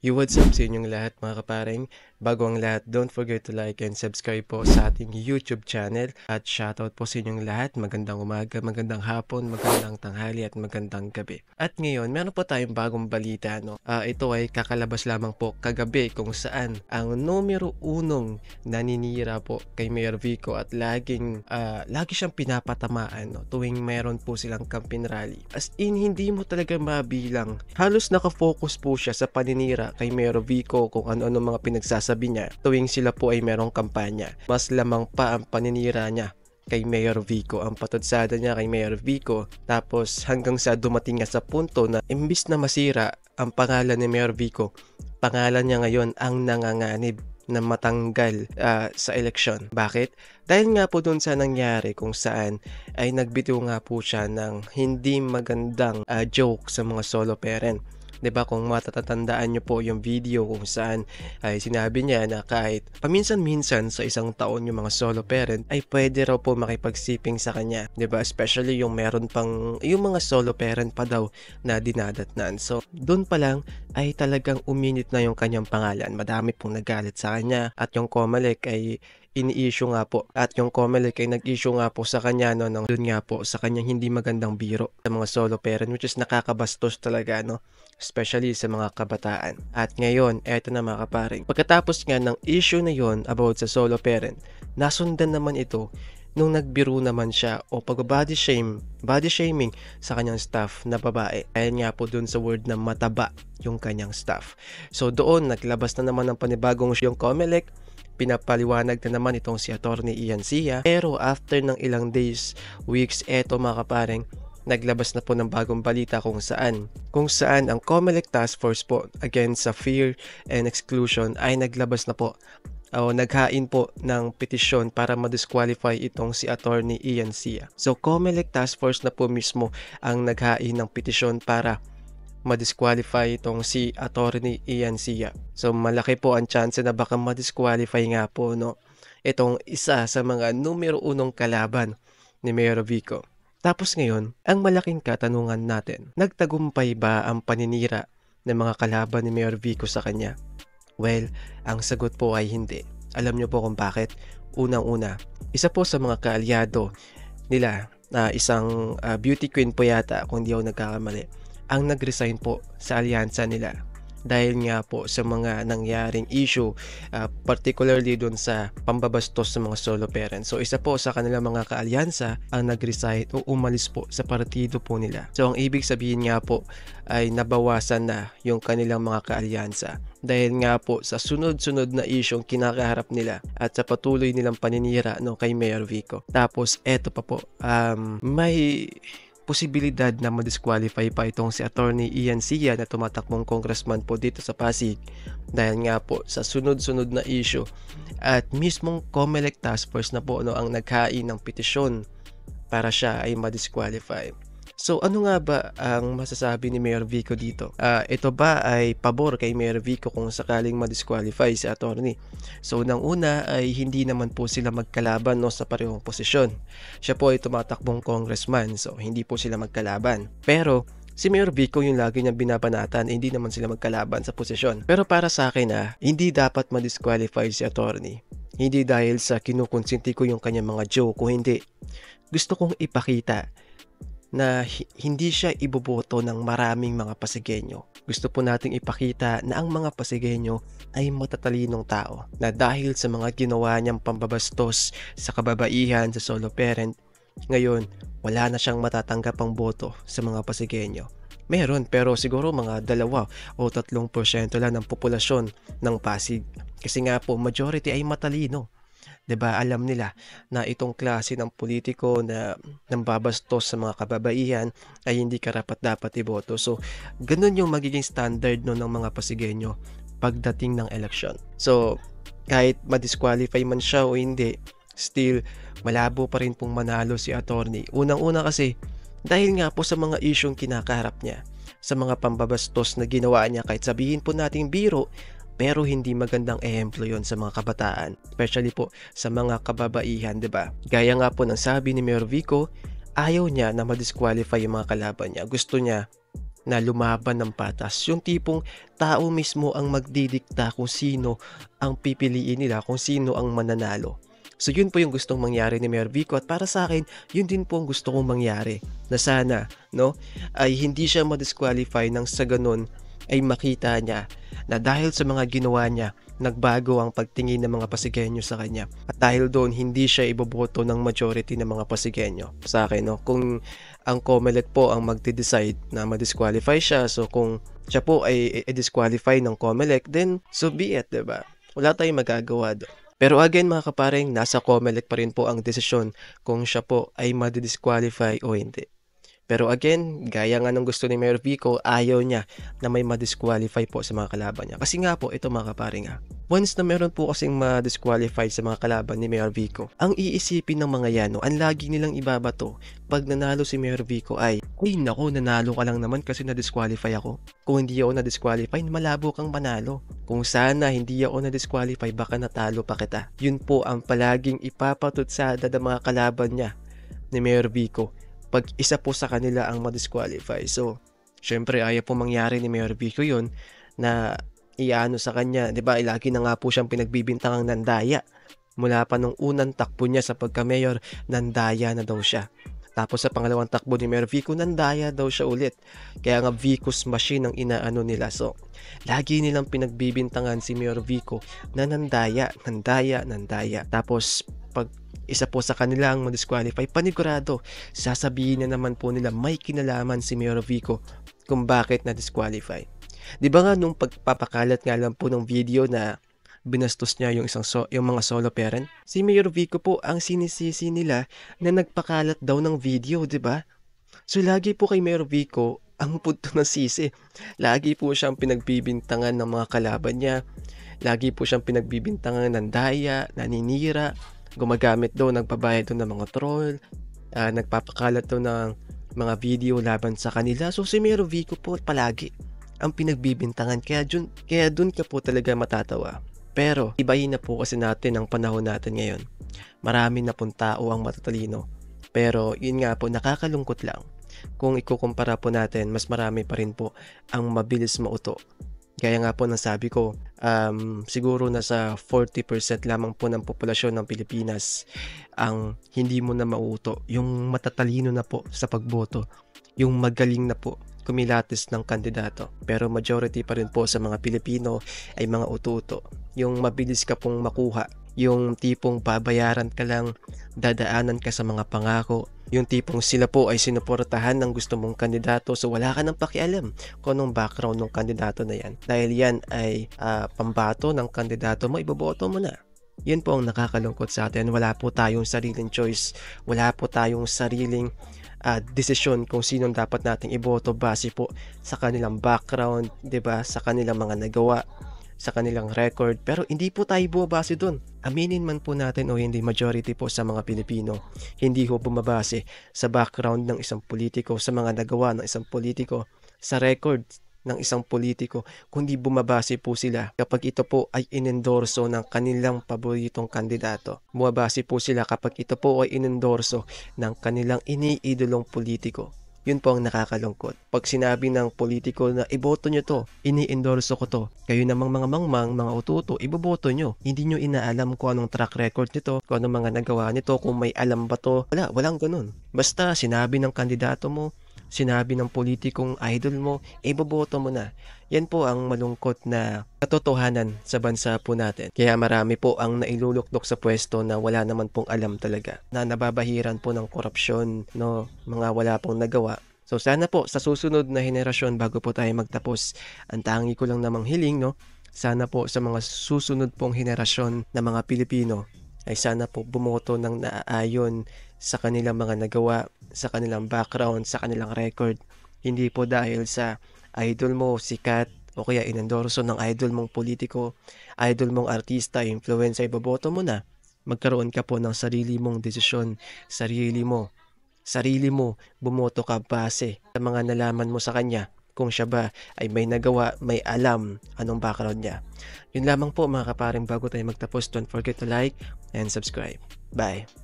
What's up sa inyong lahat mga kapareng? Bago ang lahat, don't forget to like and subscribe po sa ating YouTube channel. At shoutout po sa inyong lahat. Magandang umaga, magandang hapon, magandang tanghali at magandang gabi. At ngayon, meron po tayong bagong balita. Ito ay kakalabas lamang po kagabi kung saan ang numero unong naninira po kay Mayor Vico at lagi siyang pinapatamaan tuwing meron po silang campaign rally. As in, hindi mo talaga mabilang. Halos nakafocus po siya sa paninira kay Mayor Vico kung ano-ano mga pinagsasabi niya tuwing sila po ay merong kampanya. Mas lamang pa ang paninira niya kay Mayor Vico, ang patutsada niya kay Mayor Vico, tapos hanggang sa dumating nga sa punto na imbis na masira ang pangalan ni Mayor Vico, pangalan niya ngayon ang nanganganib na matanggal sa eleksyon. Bakit? Dahil nga po dun sa nangyari kung saan ay nagbitiw nga po siya ng hindi magandang joke sa mga solo parent. 'Di ba, kung matatandaan niyo po yung video kung saan ay sinabi niya na kahit paminsan-minsan sa isang taon yung mga solo parent ay pwede raw po makipagsiping sa kanya, 'di ba? Especially yung meron pang yung mga solo parent pa daw na dinadatnan. So, doon pa lang ay talagang uminit na yung kanyang pangalan. Madami pong nagalit sa kanya at yung COMELEC ay ini-issue nga po, at yung COMELEC ay nag-issue nga po sa kanya ng dun nga po sa kanyang hindi magandang biro sa mga solo parent, which is nakakabastos talaga, especially sa mga kabataan. At ngayon, eto na mga kaparing, pagkatapos nga ng issue na yon about sa solo parent, nasundan naman ito nung nagbiro naman siya o body shaming sa kanyang staff na babae. Kaya nga po dun sa word na mataba yung kanyang staff. So doon naglabas na naman ng panibagong yung COMELEC. Pinapaliwanag na naman itong si Attorney Ian Sia. Pero after ng ilang days, weeks, eto mga kapareng, naglabas na po ng bagong balita kung saan ang COMELEC Task Force po against sa fear and exclusion ay naglabas na po o naghain po ng petisyon para ma-disqualify itong si Attorney Ian Sia. So COMELEC Task Force na po mismo ang naghain ng petisyon para ma-disqualify itong si Attorney Ian Sia. So malaki po ang chance na baka ma-disqualify nga po itong isa sa mga numero unong kalaban ni Mayor Vico. Tapos ngayon, ang malaking katanungan natin, nagtagumpay ba ang paninira ng mga kalaban ni Mayor Vico sa kanya? Well, ang sagot po ay hindi. Alam niyo po kung bakit? Unang-una, isa po sa mga kaalyado nila na isang beauty queen po yata kung di ako nagkakamali, ang nag-resign po sa alyansa nila dahil nga po sa mga nangyaring issue, particularly dun sa pambabastos sa mga solo parents. So isa po sa kanilang mga kaalyansa ang nag-resign o umalis po sa partido po nila. So ang ibig sabihin nga po ay nabawasan na yung kanilang mga kaalyansa dahil nga po sa sunod-sunod na issue ang kinakaharap nila at sa patuloy nilang paninira kay Mayor Vico. Tapos eto pa po, may posibilidad na ma-disqualify pa itong si Attorney Ian Sia na tumatakbong congressman po dito sa Pasig dahil nga po sa sunod-sunod na issue, at mismong COMELEC Task Force na po ang naghain ng petisyon para siya ay ma-disqualify. So ano nga ba ang masasabi ni Mayor Vico dito? Ito ba ay pabor kay Mayor Vico kung sakaling ma-disqualify si attorney? So unang-una ay hindi naman po sila magkalaban sa parehong posisyon. Siya po ay tumatakbong congressman, so hindi po sila magkalaban. Pero si Mayor Vico yung lagi niyang binabanatan, hindi naman sila magkalaban sa posisyon. Pero para sa akin hindi dapat ma-disqualify si attorney. Hindi dahil sa kinukonsinti ko yung kanyang mga joke, kung hindi. Gusto kong ipakita na hindi siya iboboto ng maraming mga Pasigueño. Gusto po nating ipakita na ang mga Pasigueño ay matatalinong tao na dahil sa mga ginawa niyang pambabastos sa kababaihan, sa solo parent, ngayon wala na siyang matatanggapang boto sa mga Pasigueño. Meron, pero siguro mga 2 o 3% lang ng populasyon ng Pasig. Kasi nga po, majority ay matalino. 'Di ba, alam nila na itong klase ng politiko na nambabastos sa mga kababaihan ay hindi karapat-dapat iboto. So, ganun yung magiging standard ng mga Pasigueño pagdating ng eleksyon. So, kahit ma-disqualify man siya o hindi, still malabo pa rin pong manalo si attorney. Unang-una kasi dahil nga po sa mga isyong kinakaharap niya, sa mga pambabastos na ginawa niya, kahit sabihin po nating biro, pero hindi magandang ehemplo yon sa mga kabataan, especially po sa mga kababaihan, 'di ba? Gaya nga po ng sabi ni Mayor Vico, ayaw niya na ma-disqualify yung mga kalaban niya. Gusto niya na lumaban ng patas. Yung tipong tao mismo ang magdidikta kung sino ang pipiliin nila, kung sino ang mananalo. So yun po yung gustong mangyari ni Mayor Vico at para sa akin, yun din po ang gusto kong mangyari na sana, no, ay hindi siya ma-disqualify nang sa ganun ay makita niya na dahil sa mga ginawa niya, nagbago ang pagtingin ng mga Pasigueño sa kanya. At dahil doon, hindi siya iboboto ng majority ng mga Pasigueño. Sa akin, no, kung ang COMELEC po ang magde-decide na ma-disqualify siya, so kung siya po ay i-disqualify ng COMELEC, then so be it, diba? Wala tayong magagawa doon. Pero again mga kapareng, nasa COMELEC pa rin po ang desisyon kung siya po ay ma-disqualify o hindi. Pero again, gaya nga ng gusto ni Mayor Vico, ayaw niya na may ma-disqualify po sa mga kalaban niya. Kasi nga po, ito mga kaparing once na meron po kasing ma-disqualify sa mga kalaban ni Mayor Vico, ang iisipin ng mga yan, ang lagi nilang ibabato pag nanalo si Mayor Vico ay nako, nanalo ka lang naman kasi na-disqualify ako. Kung hindi ako na-disqualify, malabo kang manalo. Kung sana hindi ako na-disqualify, baka natalo pa kita. Yun po ang palaging ipapatutsada ng mga kalaban niya ni Mayor Vico pag isa po sa kanila ang ma-disqualify. So, syempre ayaw po mangyari ni Mayor Vico yun na iano sa kanya, 'di ba? Lagi na nga po siyang pinagbibintangang nandaya. Mula pa nung unang takbo niya sa pagka-mayor, nandaya na daw siya. Tapos sa pangalawang takbo ni Mayor Vico, nandaya daw siya ulit. Kaya nga Vico's machine ang inaano nila. So, lagi nilang pinagbibintangan si Mayor Vico na nandaya. Tapos pag isa po sa kanila ang ma-disqualify, panigurado, sasabihin na naman po nila may kinalaman si Mayor Vico kung bakit na-disqualify. Di ba nga nung pagpapakalat nga lang po ng video na binastos niya yung yung mga solo parent, si Mayor Vico po ang sinisisi nila na nagpakalat daw ng video, di ba? So lagi po kay Mayor Vico ang punto ng sisi. Lagi po siyang pinagbibintangan ng mga kalaban niya. Lagi po siyang pinagbibintangan ng daya, naninira, gumagamit daw, nagbabayad daw ng mga troll, nagpapakalat daw ng mga video laban sa kanila. So si Mayor Vico po palagi ang pinagbibintangan, kaya dun ka po talaga matatawa. Pero ibahin na po kasi natin ang panahon natin ngayon. Marami na pong tao ang matatalino. Pero yun nga po, nakakalungkot lang. Kung ikukumpara po natin, mas marami pa rin po ang mabilis mauto. Gaya nga po ng sabi ko, siguro nasa 40% lamang po ng populasyon ng Pilipinas ang hindi mo na mauto. Yung matatalino na po sa pagboto, yung magaling na po kumilatis ng kandidato. Pero majority pa rin po sa mga Pilipino ay mga uto-uto. Yung mabilis ka pong makuha, yung tipong babayaran ka lang, dadaanan ka sa mga pangako, yung tipong sila po ay sinuportahan ng gusto mong kandidato, so wala ka nang pakialam kung anong background ng kandidato na yan. Dahil yan ay pambato ng kandidato mo, iboboto mo na. Yun po ang nakakalungkot sa atin. Wala po tayong sariling choice, wala po tayong sariling desisyon kung sinong dapat nating iboto base po sa kanilang background, 'di ba? Sa kanilang mga nagawa, sa kanilang record. Pero hindi po tayo bumabase doon. Aminin man po natin o hindi, majority po sa mga Pilipino hindi po bumabase sa background ng isang politiko, sa mga nagawa ng isang politiko, sa record ng isang politiko, kundi bumabase po sila kapag ito po ay inendorso ng kanilang paboritong kandidato. Bumabase po sila kapag ito po ay inendorso ng kanilang iniidolong politiko. Yun po ang nakakalungkot. Pag sinabi ng politiko na iboto nyo to, ini-endorso ko to, kayo namang mga mangmang, mga ututo, iboboto nyo. Hindi nyo inaalam kung anong track record nito, kung anong mga nagawa nito, kung may alam ba to. Walang ganun. Basta sinabi ng kandidato mo, sinabi ng politikong idol mo, iboboto mo na. Yan po ang malungkot na katotohanan sa bansa po natin. Kaya marami po ang nailuluklok sa pwesto na wala naman pong alam talaga. Na nababahiran po ng korupsyon, no? Mga wala pong nagawa. So sana po sa susunod na henerasyon bago po tayo magtapos, ang tangi ko lang namang hiling, no? Sana po sa mga susunod pong henerasyon na mga Pilipino ay sana po bumoto ng naaayon sa kanilang mga nagawa, sa kanilang background, sa kanilang record. Hindi po dahil sa idol mo, sikat, o kaya inendorso ng idol mong politiko, idol mong artista, influencer, iboboto mo na. Magkaroon ka po ng sarili mong desisyon, sarili mo, bumoto ka base sa mga nalaman mo sa kanya. Kung siya ba ay may nagawa, may alam anong background niya. Yun lamang po mga kaparing, bago tayo magtapos, don't forget to like and subscribe. Bye!